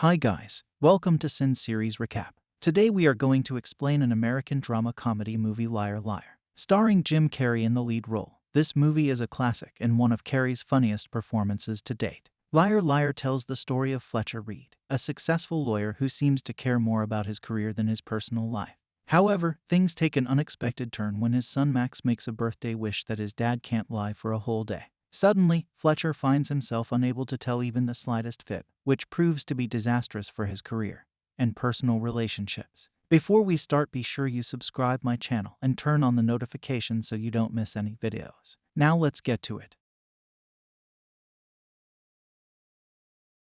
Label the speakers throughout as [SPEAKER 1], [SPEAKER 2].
[SPEAKER 1] Hi guys, welcome to Cine Series Recap. Today we are going to explain an American drama comedy movie Liar Liar, starring Jim Carrey in the lead role. This movie is a classic and one of Carrey's funniest performances to date. Liar Liar tells the story of Fletcher Reed, a successful lawyer who seems to care more about his career than his personal life. However, things take an unexpected turn when his son Max makes a birthday wish that his dad can't lie for a whole day. Suddenly, Fletcher finds himself unable to tell even the slightest fib, which proves to be disastrous for his career and personal relationships. Before we start, be sure you subscribe my channel and turn on the notifications so you don't miss any videos. Now let's get to it.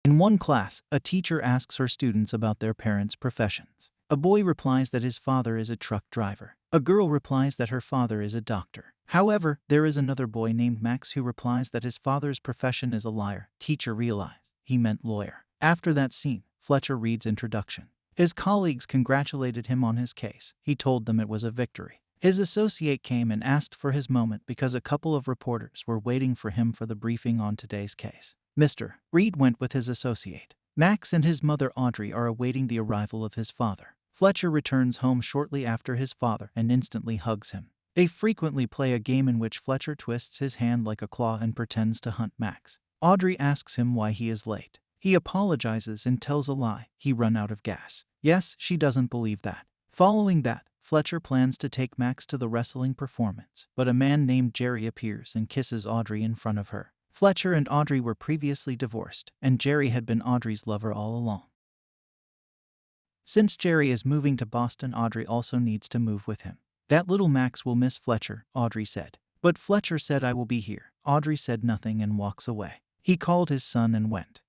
[SPEAKER 1] In one class, a teacher asks her students about their parents' professions. A boy replies that his father is a truck driver. A girl replies that her father is a doctor. However, there is another boy named Max who replies that his father's profession is a liar. Teacher realized he meant lawyer. After that scene, Fletcher Reed's introduction. His colleagues congratulated him on his case. He told them it was a victory. His associate came and asked for his moment because a couple of reporters were waiting for him for the briefing on today's case. Mr. Reed went with his associate. Max and his mother Audrey are awaiting the arrival of his father. Fletcher returns home shortly after his father and instantly hugs him. They frequently play a game in which Fletcher twists his hand like a claw and pretends to hunt Max. Audrey asks him why he is late. He apologizes and tells a lie. He run out of gas. Yes, she doesn't believe that. Following that, Fletcher plans to take Max to the wrestling performance, but a man named Jerry appears and kisses Audrey in front of her. Fletcher and Audrey were previously divorced, and Jerry had been Audrey's lover all along. Since Jerry is moving to Boston, Audrey also needs to move with him. That little Max will miss Fletcher, Audrey said. But Fletcher said, I will be here. Audrey said nothing and walks away. He called his son and went.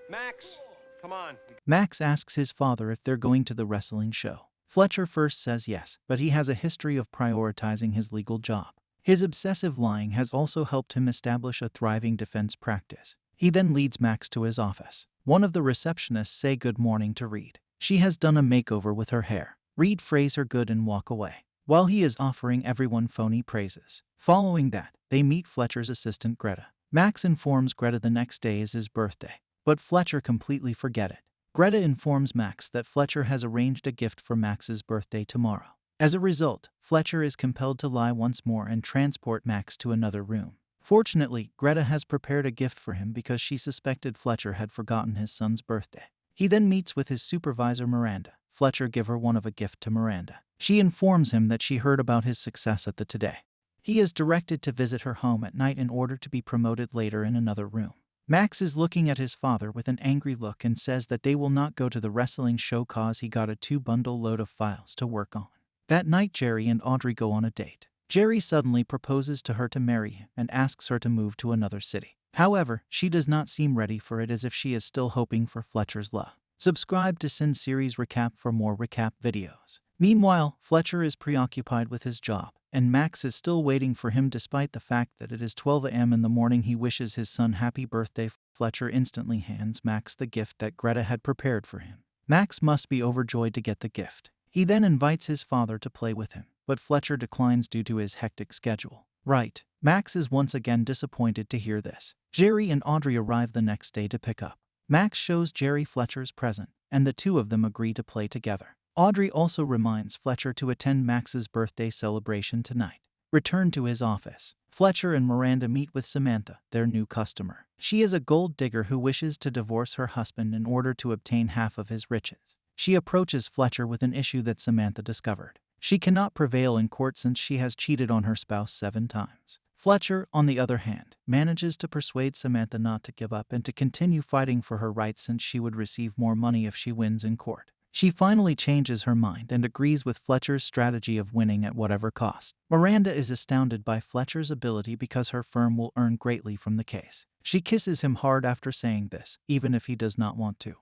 [SPEAKER 2] Max, come on.
[SPEAKER 1] Max asks his father if they're going to the wrestling show. Fletcher first says yes, but he has a history of prioritizing his legal job. His obsessive lying has also helped him establish a thriving defense practice. He then leads Max to his office. One of the receptionists say good morning to Reed. She has done a makeover with her hair. Reed phrase her good and walk away, while he is offering everyone phony praises. Following that, they meet Fletcher's assistant Greta. Max informs Greta the next day is his birthday, but Fletcher completely forget it. Greta informs Max that Fletcher has arranged a gift for Max's birthday tomorrow. As a result, Fletcher is compelled to lie once more and transport Max to another room. Fortunately, Greta has prepared a gift for him because she suspected Fletcher had forgotten his son's birthday. He then meets with his supervisor Miranda. Fletcher give her one of a gift to Miranda. She informs him that she heard about his success at the Today. He is directed to visit her home at night in order to be promoted later in another room. Max is looking at his father with an angry look and says that they will not go to the wrestling show cause he got a 2-bundle load of files to work on. That night, Jerry and Audrey go on a date. Jerry suddenly proposes to her to marry him and asks her to move to another city. However, she does not seem ready for it, as if she is still hoping for Fletcher's love. Subscribe to Cine Series Recap for more recap videos. Meanwhile, Fletcher is preoccupied with his job, and Max is still waiting for him despite the fact that it is 12 a.m. in the morning. He wishes his son happy birthday. Fletcher instantly hands Max the gift that Greta had prepared for him. Max must be overjoyed to get the gift. He then invites his father to play with him, but Fletcher declines due to his hectic schedule. Right. Max is once again disappointed to hear this. Jerry and Audrey arrive the next day to pick up. Max shows Jerry Fletcher's present, and the two of them agree to play together. Audrey also reminds Fletcher to attend Max's birthday celebration tonight. Return to his office. Fletcher and Miranda meet with Samantha, their new customer. She is a gold digger who wishes to divorce her husband in order to obtain half of his riches. She approaches Fletcher with an issue that Samantha discovered. She cannot prevail in court since she has cheated on her spouse 7 times. Fletcher, on the other hand, manages to persuade Samantha not to give up and to continue fighting for her rights since she would receive more money if she wins in court. She finally changes her mind and agrees with Fletcher's strategy of winning at whatever cost. Miranda is astounded by Fletcher's ability because her firm will earn greatly from the case. She kisses him hard after saying this, even if he does not want to.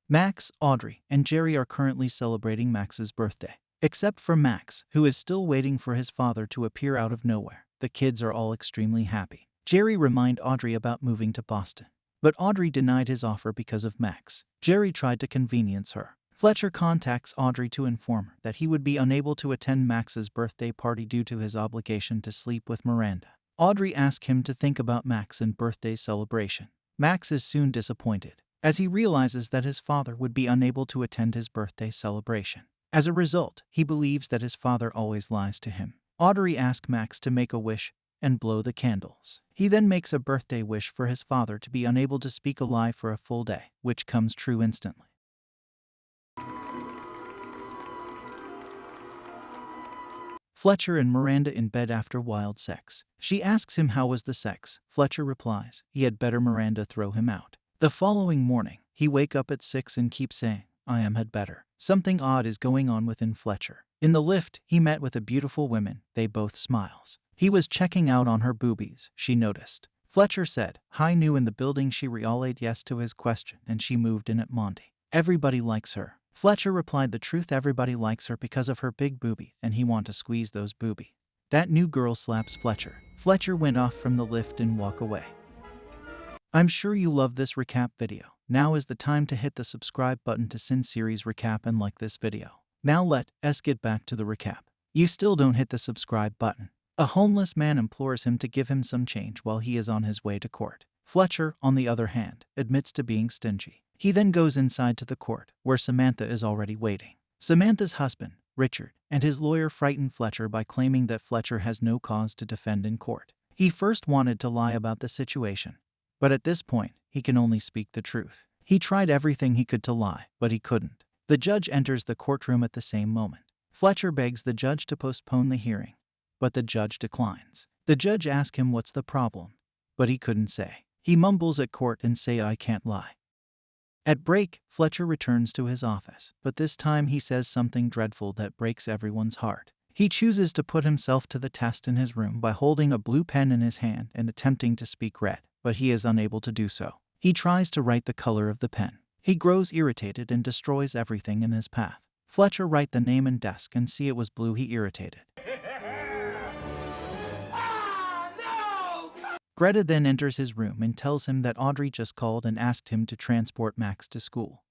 [SPEAKER 1] Max, Audrey, and Jerry are currently celebrating Max's birthday. Except for Max, who is still waiting for his father to appear out of nowhere. The kids are all extremely happy. Jerry reminded Audrey about moving to Boston, but Audrey denied his offer because of Max. Jerry tried to convenience her. Fletcher contacts Audrey to inform her that he would be unable to attend Max's birthday party due to his obligation to sleep with Miranda. Audrey asks him to think about Max and birthday celebration. Max is soon disappointed. as he realizes that his father would be unable to attend his birthday celebration. As a result, he believes that his father always lies to him. Audrey asks Max to make a wish and blow the candles. He then makes a birthday wish for his father to be unable to speak a lie for a full day, which comes true instantly. Fletcher and Miranda in bed after wild sex. She asks him how was the sex. Fletcher replies, he had better Miranda throw him out. The following morning, he wake up at 6 and keeps saying, I am had better. Something odd is going on within Fletcher. In the lift, he met with a beautiful woman, they both smiles. He was checking out on her boobies, she noticed. Fletcher said, hi new in the building she relayed yes to his question and she moved in at Monty. Everybody likes her. Fletcher replied the truth everybody likes her because of her big boobie and he want to squeeze those boobie. That new girl slaps Fletcher. Fletcher went off from the lift and walk away. I'm sure you love this recap video. Now is the time to hit the subscribe button to Cine series recap and like this video. Now let's get back to the recap. You still don't hit the subscribe button. A homeless man implores him to give him some change while he is on his way to court. Fletcher, on the other hand, admits to being stingy. He then goes inside to the court, where Samantha is already waiting. Samantha's husband, Richard, and his lawyer frighten Fletcher by claiming that Fletcher has no cause to defend in court. He first wanted to lie about the situation, but at this point, he can only speak the truth. He tried everything he could to lie, but he couldn't. The judge enters the courtroom at the same moment. Fletcher begs the judge to postpone the hearing, but the judge declines. The judge asks him what's the problem, but he couldn't say. He mumbles at court and say I can't lie. At break, Fletcher returns to his office, but this time he says something dreadful that breaks everyone's heart. He chooses to put himself to the test in his room by holding a blue pen in his hand and attempting to speak red, but he is unable to do so. He tries to write the color of the pen. He grows irritated and destroys everything in his path. Fletcher write the name and desk and see it was blue. He irritated. Greta then enters his room and tells him that Audrey just called and asked him to transport Max to school.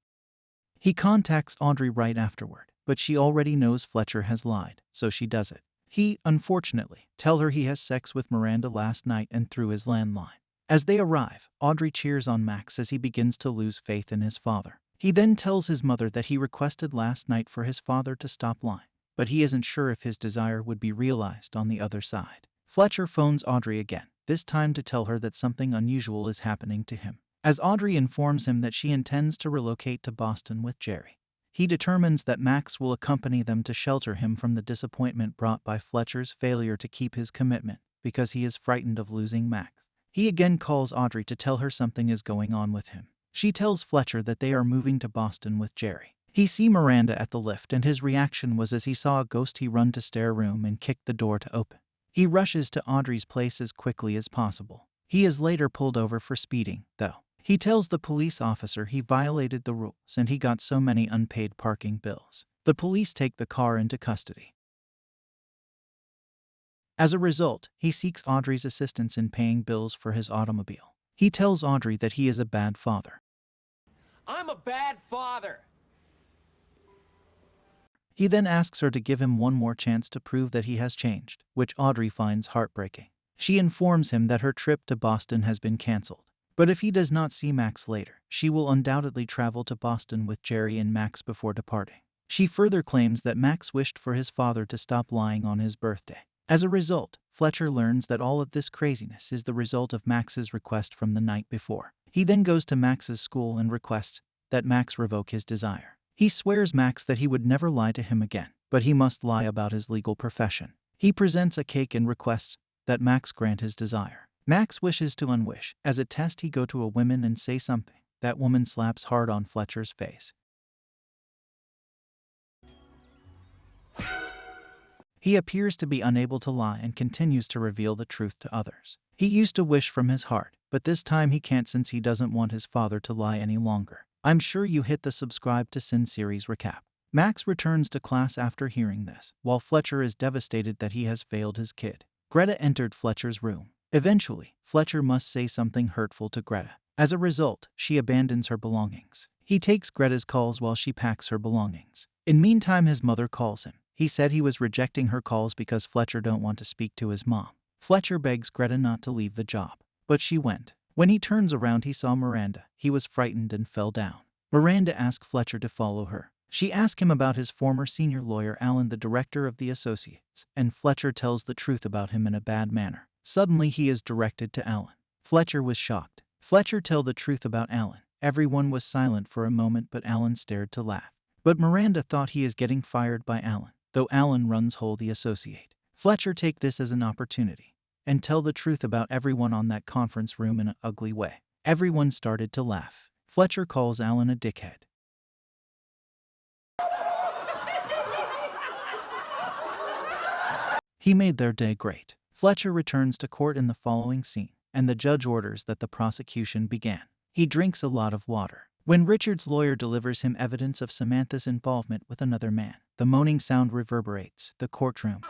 [SPEAKER 1] He contacts Audrey right afterward, but she already knows Fletcher has lied, so she does it. He, unfortunately, tells her he has sex with Miranda last night and through his landline. As they arrive, Audrey cheers on Max as he begins to lose faith in his father. He then tells his mother that he requested last night for his father to stop lying, but he isn't sure if his desire would be realized on the other side. Fletcher phones Audrey again, this time to tell her that something unusual is happening to him. As Audrey informs him that she intends to relocate to Boston with Jerry, he determines that Max will accompany them to shelter him from the disappointment brought by Fletcher's failure to keep his commitment because he is frightened of losing Max. He again calls Audrey to tell her something is going on with him. She tells Fletcher that they are moving to Boston with Jerry. He sees Miranda at the lift and his reaction was as he saw a ghost he run to stair room and kicked the door to open. He rushes to Audrey's place as quickly as possible. He is later pulled over for speeding, though. He tells the police officer he violated the rules and he got so many unpaid parking bills. The police take the car into custody. As a result, he seeks Audrey's assistance in paying bills for his automobile. He tells Audrey that he is a bad father.
[SPEAKER 2] I'm a bad father.
[SPEAKER 1] He then asks her to give him one more chance to prove that he has changed, which Audrey finds heartbreaking. She informs him that her trip to Boston has been canceled. But if he does not see Max later, she will undoubtedly travel to Boston with Jerry and Max before departing. She further claims that Max wished for his father to stop lying on his birthday. As a result, Fletcher learns that all of this craziness is the result of Max's request from the night before. He then goes to Max's school and requests that Max revoke his desire. He swears Max that he would never lie to him again, but he must lie about his legal profession. He presents a cake and requests that Max grant his desire. Max wishes to unwish. As a test, he go to a woman and say something. That woman slaps hard on Fletcher's face. He appears to be unable to lie and continues to reveal the truth to others. He used to wish from his heart, but this time he can't since he doesn't want his father to lie any longer. I'm sure you hit the subscribe to Cine series recap. Max returns to class after hearing this, while Fletcher is devastated that he has failed his kid. Greta entered Fletcher's room. Eventually, Fletcher must say something hurtful to Greta. As a result, she abandons her belongings. He takes Greta's calls while she packs her belongings. In meantime, his mother calls him. He said he was rejecting her calls because Fletcher don't want to speak to his mom. Fletcher begs Greta not to leave the job, but she went. When he turns around, he saw Miranda. He was frightened and fell down. Miranda asked Fletcher to follow her. She asked him about his former senior lawyer Alan, the director of the Associates, and Fletcher tells the truth about him in a bad manner. Suddenly he is directed to Alan. Fletcher was shocked. Fletcher tell the truth about Alan. Everyone was silent for a moment, but Alan stared to laugh. But Miranda thought he is getting fired by Alan, though Alan runs whole the associate. Fletcher take this as an opportunity and tell the truth about everyone on that conference room in an ugly way. Everyone started to laugh. Fletcher calls Alan a dickhead. He made their day great. Fletcher returns to court in the following scene, and the judge orders that the prosecution begin. He drinks a lot of water. When Richard's lawyer delivers him evidence of Samantha's involvement with another man, the moaning sound reverberates the courtroom,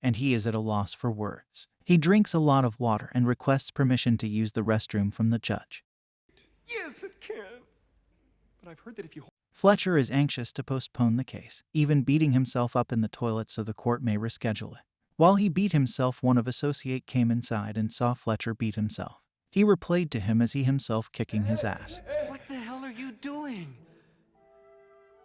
[SPEAKER 1] and he is at a loss for words. He drinks a lot of water and requests permission to use the restroom from the judge.
[SPEAKER 2] Yes, it can. But I've heard that if you...
[SPEAKER 1] Fletcher is anxious to postpone the case, even beating himself up in the toilet so the court may reschedule it. While he beat himself, one of associate came inside and saw Fletcher beat himself. He replayed to him as he himself kicking his ass.
[SPEAKER 2] What the hell are you doing?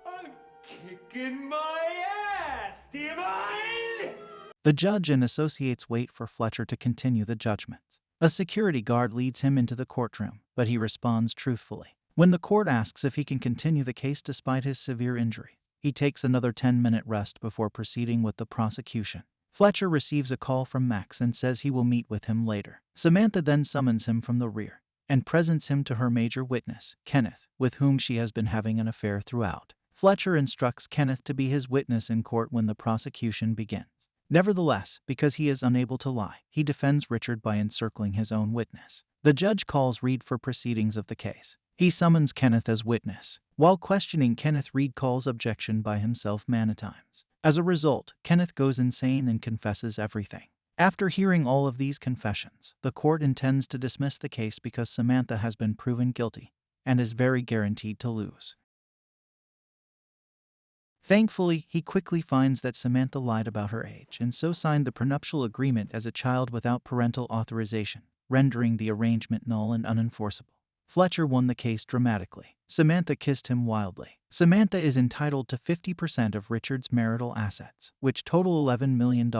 [SPEAKER 2] I'm kicking my ass, do you mind?
[SPEAKER 1] The judge and associates wait for Fletcher to continue the judgments. A security guard leads him into the courtroom, but he responds truthfully. When the court asks if he can continue the case despite his severe injury, he takes another 10-minute rest before proceeding with the prosecution. Fletcher receives a call from Max and says he will meet with him later. Samantha then summons him from the rear and presents him to her major witness, Kenneth, with whom she has been having an affair throughout. Fletcher instructs Kenneth to be his witness in court when the prosecution begins. Nevertheless, because he is unable to lie, he defends Richard by encircling his own witness. The judge calls Reed for proceedings of the case. He summons Kenneth as witness. While questioning Kenneth, Reed calls objection by himself many times. As a result, Kenneth goes insane and confesses everything. After hearing all of these confessions, the court intends to dismiss the case because Samantha has been proven guilty and is very guaranteed to lose. Thankfully, he quickly finds that Samantha lied about her age and so signed the prenuptial agreement as a child without parental authorization, rendering the arrangement null and unenforceable. Fletcher won the case dramatically. Samantha kissed him wildly. Samantha is entitled to 50% of Richard's marital assets, which total $11 million,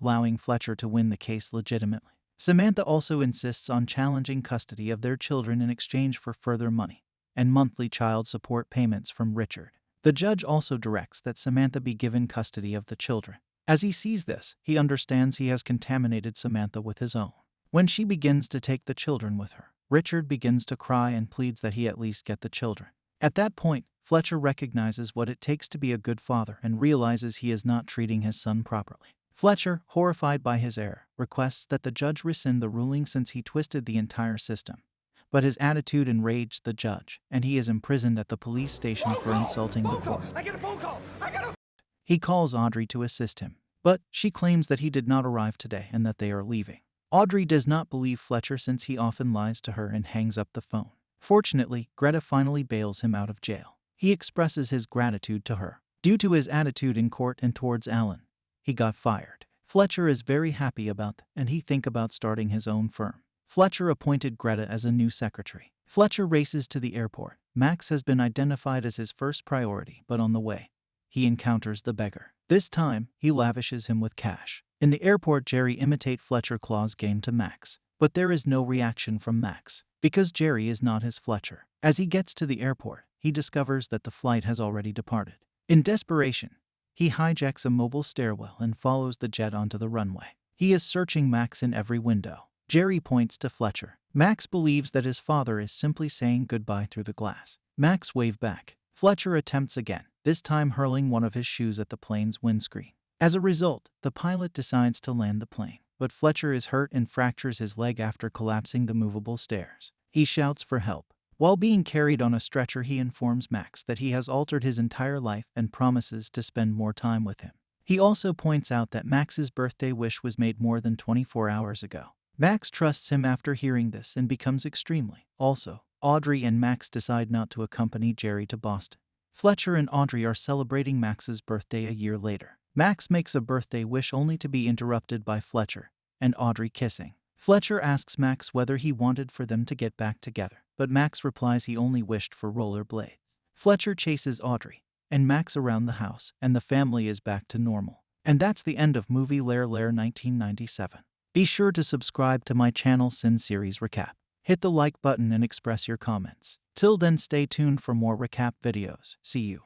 [SPEAKER 1] allowing Fletcher to win the case legitimately. Samantha also insists on challenging custody of their children in exchange for further money and monthly child support payments from Richard. The judge also directs that Samantha be given custody of the children. As he sees this, he understands he has contaminated Samantha with his own. When she begins to take the children with her, Richard begins to cry and pleads that he at least get the children. At that point, Fletcher recognizes what it takes to be a good father and realizes he is not treating his son properly. Fletcher, horrified by his error, requests that the judge rescind the ruling since he twisted the entire system. But his attitude enraged the judge, and he is imprisoned at the police station for insulting the court.
[SPEAKER 2] I get a phone call!
[SPEAKER 1] He calls Audrey to assist him, but she claims that he did not arrive today and that they are leaving. Audrey does not believe Fletcher since he often lies to her and hangs up the phone. Fortunately, Greta finally bails him out of jail. He expresses his gratitude to her. Due to his attitude in court and towards Alan, he got fired. Fletcher is very happy about that, and he thinks about starting his own firm. Fletcher appointed Greta as a new secretary. Fletcher races to the airport. Max has been identified as his first priority, but on the way, he encounters the beggar. This time, he lavishes him with cash. In the airport, Jerry imitates Fletcher Claw's game to Max, but there is no reaction from Max, because Jerry is not his Fletcher. As he gets to the airport, he discovers that the flight has already departed. In desperation, he hijacks a mobile stairwell and follows the jet onto the runway. He is searching Max in every window. Jerry points to Fletcher. Max believes that his father is simply saying goodbye through the glass. Max waves back. Fletcher attempts again, this time hurling one of his shoes at the plane's windscreen. As a result, the pilot decides to land the plane, but Fletcher is hurt and fractures his leg after collapsing the movable stairs. He shouts for help. While being carried on a stretcher, he informs Max that he has altered his entire life and promises to spend more time with him. He also points out that Max's birthday wish was made more than 24 hours ago. Max trusts him after hearing this and becomes extremely. Also, Audrey and Max decide not to accompany Jerry to Boston. Fletcher and Audrey are celebrating Max's birthday a year later. Max makes a birthday wish only to be interrupted by Fletcher, and Audrey kissing. Fletcher asks Max whether he wanted for them to get back together, but Max replies he only wished for rollerblades. Fletcher chases Audrey and Max around the house, and the family is back to normal. And that's the end of movie Lair 1997. Be sure to subscribe to my channel Cine Series Recap. Hit the like button and express your comments. Till then, stay tuned for more recap videos. See you.